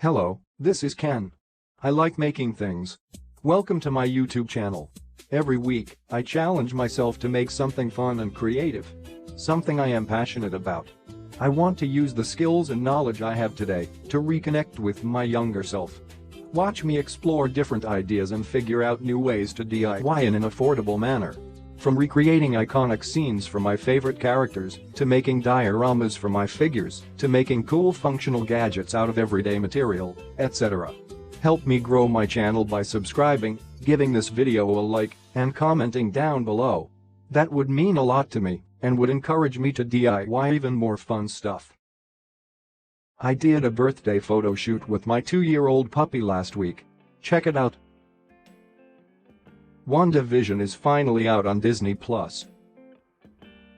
Hello, this is Ken. I like making things. Welcome to my YouTube channel. Every week, I challenge myself to make something fun and creative. Something I am passionate about. I want to use the skills and knowledge I have today to reconnect with my younger self. Watch me explore different ideas and figure out new ways to DIY in an affordable manner. From recreating iconic scenes for my favorite characters, to making dioramas for my figures, to making cool functional gadgets out of everyday material, etc. Help me grow my channel by subscribing, giving this video a like, and commenting down below. That would mean a lot to me, and would encourage me to DIY even more fun stuff. I did a birthday photo shoot with my 2-year-old puppy last week. Check it out. Wandavision is finally out on Disney+.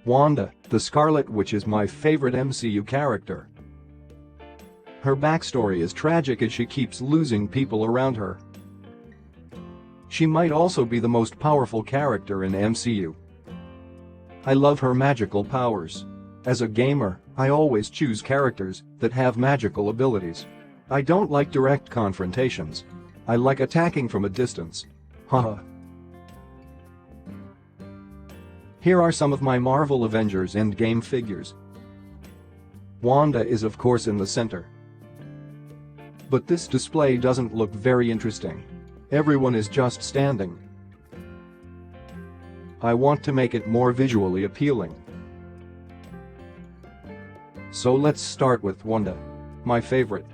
Wanda, the Scarlet Witch, is my favorite MCU character. Her backstory is tragic as she keeps losing people around her. She might also be the most powerful character in MCU. I love her magical powers. As a gamer, I always choose characters that have magical abilities. I don't like direct confrontations. I like attacking from a distance. Haha. Here are some of my Marvel Avengers Endgame figures. Wanda is of course in the center. But this display doesn't look very interesting. Everyone is just standing. I want to make it more visually appealing. So let's start with Wanda, my favorite.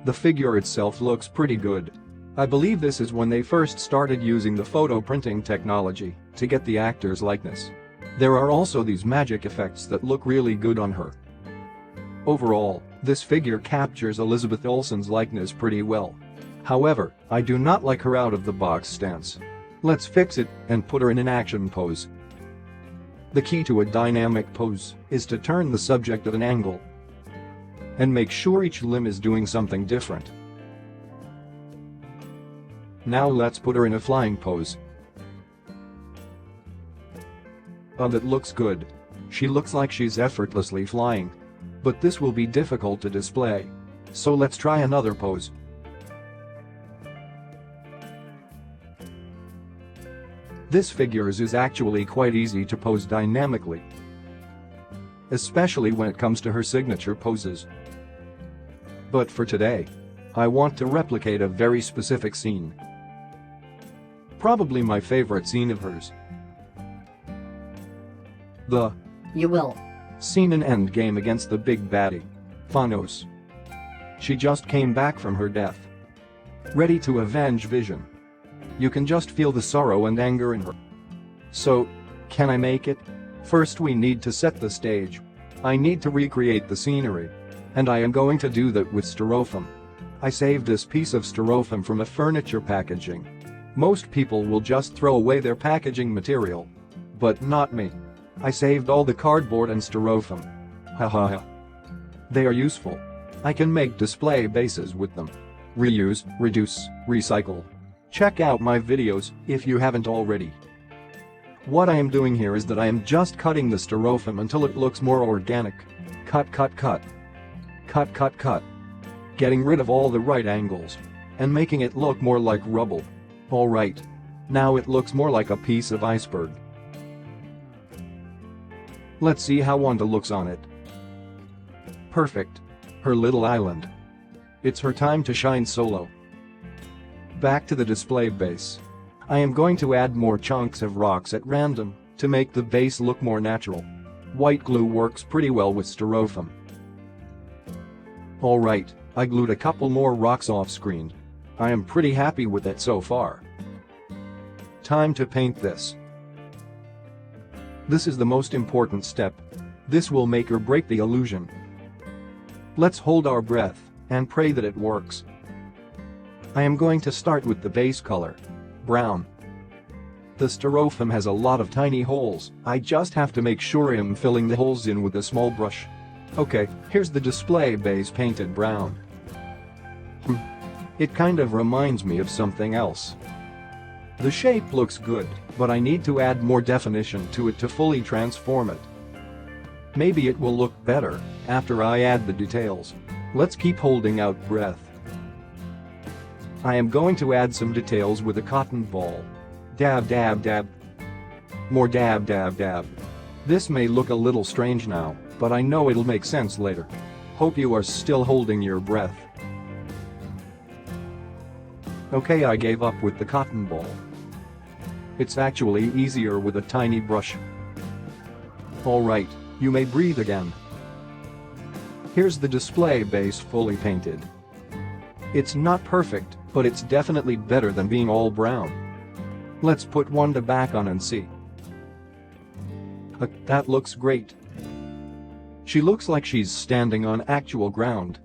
The figure itself looks pretty good. I believe this is when they first started using the photo printing technology to get the actor's likeness. There are also these magic effects that look really good on her. Overall, this figure captures Elizabeth Olsen's likeness pretty well. However, I do not like her out-of-the-box stance. Let's fix it and put her in an action pose. The key to a dynamic pose is to turn the subject at an angle and make sure each limb is doing something different. Now let's put her in a flying pose. Oh, that looks good. She looks like she's effortlessly flying. But this will be difficult to display. So let's try another pose. This figure is actually quite easy to pose dynamically, especially when it comes to her signature poses. But for today, I want to replicate a very specific scene. Probably my favorite scene of hers. The You will. scene in Endgame against the big baddie, Thanos. She just came back from her death, ready to avenge Vision. You can just feel the sorrow and anger in her. So, can I make it? First we need to set the stage. I need to recreate the scenery. And I am going to do that with styrofoam. I saved this piece of styrofoam from a furniture packaging. Most people will just throw away their packaging material. But not me. I saved all the cardboard and styrofoam. Haha. They are useful. I can make display bases with them. Reuse, reduce, recycle. Check out my videos if you haven't already. What I am doing here is that I am just cutting the styrofoam until it looks more organic. Cut, cut, cut. Cut, cut, cut. Getting rid of all the right angles. And making it look more like rubble. Alright. Now it looks more like a piece of iceberg. Let's see how Wanda looks on it. Perfect. Her little island. It's her time to shine solo. Back to the display base. I am going to add more chunks of rocks at random to make the base look more natural. White glue works pretty well with styrofoam. Alright, I glued a couple more rocks off screen. I am pretty happy with it so far. Time to paint this. This is the most important step. This will make or break the illusion. Let's hold our breath and pray that it works. I am going to start with the base color, brown. The styrofoam has a lot of tiny holes. I just have to make sure I am filling the holes in with a small brush. Okay, here's the display base painted brown. It kind of reminds me of something else. The shape looks good, but I need to add more definition to it to fully transform it. Maybe it will look better after I add the details. Let's keep holding out breath. I am going to add some details with a cotton ball. Dab dab dab. More dab dab dab. This may look a little strange now, but I know it'll make sense later. Hope you are still holding your breath. Okay, I gave up with the cotton ball. It's actually easier with a tiny brush. Alright, you may breathe again. Here's the display base fully painted. It's not perfect, but it's definitely better than being all brown. Let's put Wanda back on and see. That looks great. She looks like she's standing on actual ground.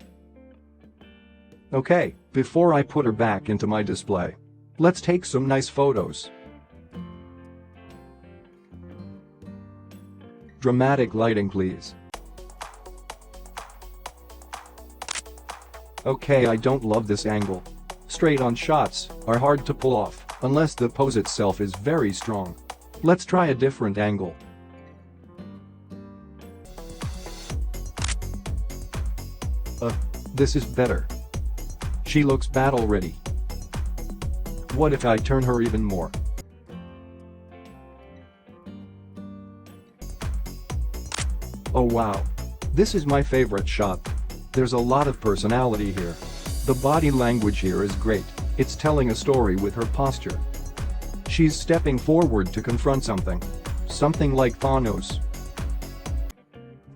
Okay, before I put her back into my display, let's take some nice photos. Dramatic lighting, please. Okay, I don't love this angle. Straight-on shots are hard to pull off unless the pose itself is very strong. Let's try a different angle. This is better. She looks battle ready. What if I turn her even more? Oh wow. This is my favorite shot. There's a lot of personality here. The body language here is great. It's telling a story with her posture. She's stepping forward to confront something. Something like Thanos.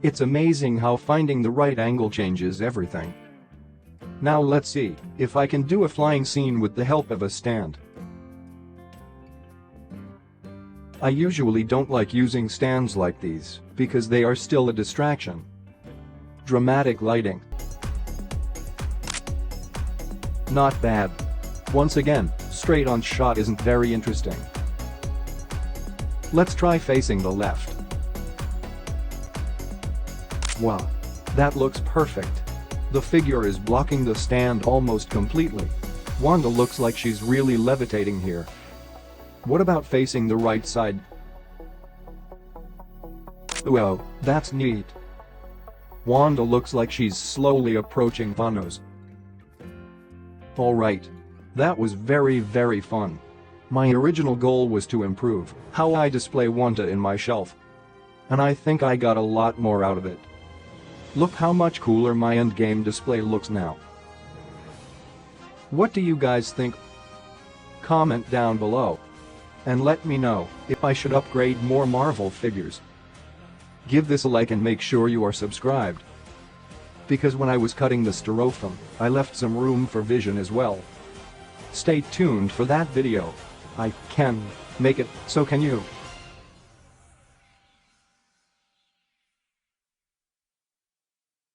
It's amazing how finding the right angle changes everything. Now let's see if I can do a flying scene with the help of a stand. I usually don't like using stands like these because they are still a distraction. Dramatic lighting. Not bad. Once again, straight-on shot isn't very interesting. Let's try facing the left. Wow. That looks perfect. The figure is blocking the stand almost completely. Wanda looks like she's really levitating here. What about facing the right side? Whoa, that's neat. Wanda looks like she's slowly approaching Thanos. Alright. That was very fun. My original goal was to improve how I display Wanda in my shelf. And I think I got a lot more out of it. Look how much cooler my endgame display looks now. What do you guys think? Comment down below. And let me know if I should upgrade more Marvel figures. Give this a like and make sure you are subscribed. Because when I was cutting the styrofoam, I left some room for Vision as well. Stay tuned for that video. I can make it, so can you.